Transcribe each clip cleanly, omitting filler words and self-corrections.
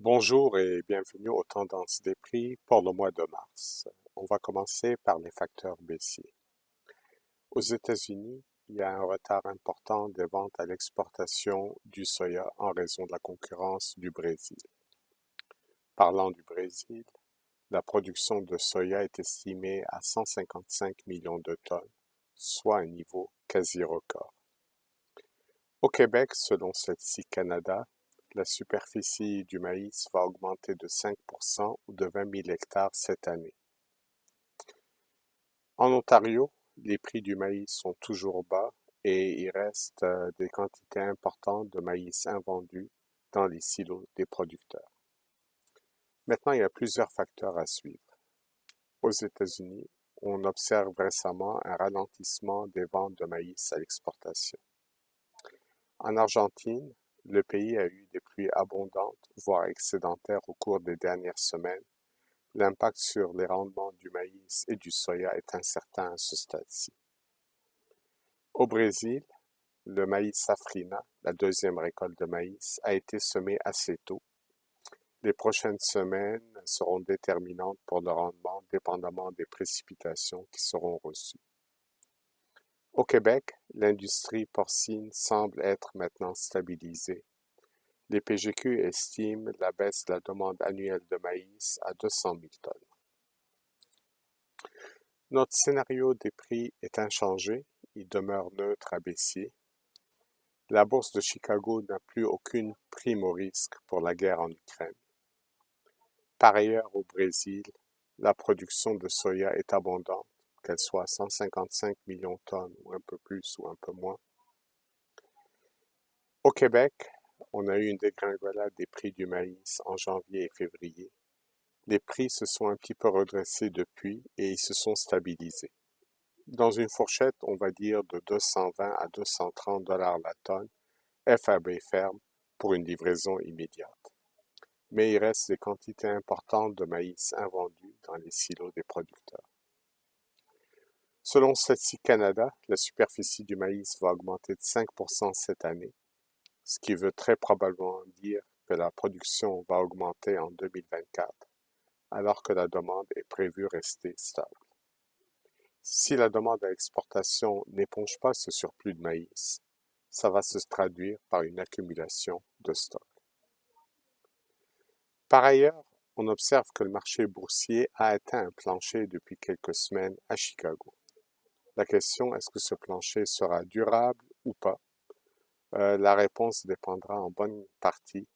Bonjour et bienvenue aux tendances des prix pour le mois de mars. On va commencer par les facteurs baissiers. Aux États-Unis, il y a un retard important des ventes à l'exportation du soya en raison de la concurrence du Brésil. Parlant du Brésil, la production de soya est estimée à 155 millions de tonnes, soit un niveau quasi record. Au Québec, selon Statistique Canada, la superficie du maïs va augmenter de 5% ou de 20 000 hectares cette année. En Ontario, les prix du maïs sont toujours bas et il reste des quantités importantes de maïs invendus dans les silos des producteurs. Maintenant, il y a plusieurs facteurs à suivre. Aux États-Unis, on observe récemment un ralentissement des ventes de maïs à l'exportation. En Argentine, le pays a eu des pluies abondantes, voire excédentaires au cours des dernières semaines. L'impact sur les rendements du maïs et du soya est incertain à ce stade-ci. Au Brésil, le maïs safrina, la deuxième récolte de maïs, a été semé assez tôt. Les prochaines semaines seront déterminantes pour le rendement, dépendamment des précipitations qui seront reçues. Au Québec, l'industrie porcine semble être maintenant stabilisée. Les PGQ estiment la baisse de la demande annuelle de maïs à 200 000 tonnes. Notre scénario des prix est inchangé, il demeure neutre à baissier. La bourse de Chicago n'a plus aucune prime au risque pour la guerre en Ukraine. Par ailleurs, au Brésil, la production de soya est abondante, qu'elle soit 155 millions de tonnes ou un peu plus ou un peu moins. Au Québec, on a eu une dégringolade des prix du maïs en janvier et février. Les prix se sont un petit peu redressés depuis et ils se sont stabilisés. Dans une fourchette, on va dire de 220 à 230 dollars la tonne, FAB ferme, pour une livraison immédiate. Mais il reste des quantités importantes de maïs invendus dans les silos des producteurs. Selon Statistique Canada, la superficie du maïs va augmenter de 5% cette année, ce qui veut très probablement dire que la production va augmenter en 2024, alors que la demande est prévue rester stable. Si la demande à l'exportation n'éponge pas ce surplus de maïs, ça va se traduire par une accumulation de stock. Par ailleurs, on observe que le marché boursier a atteint un plancher depuis quelques semaines à Chicago. La question, est-ce que ce plancher sera durable ou pas? La réponse dépendra en bonne partie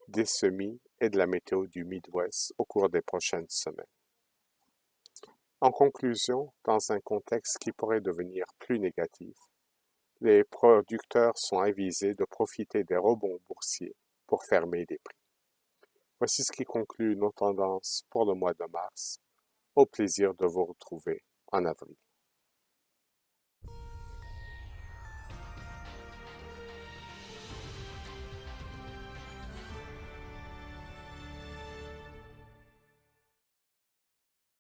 des semis et de la météo du Midwest au cours des prochaines semaines. En conclusion, dans un contexte qui pourrait devenir plus négatif, les producteurs sont avisés de profiter des rebonds boursiers pour fermer les prix. Voici ce qui conclut nos tendances pour le mois de mars. Au plaisir de vous retrouver en avril.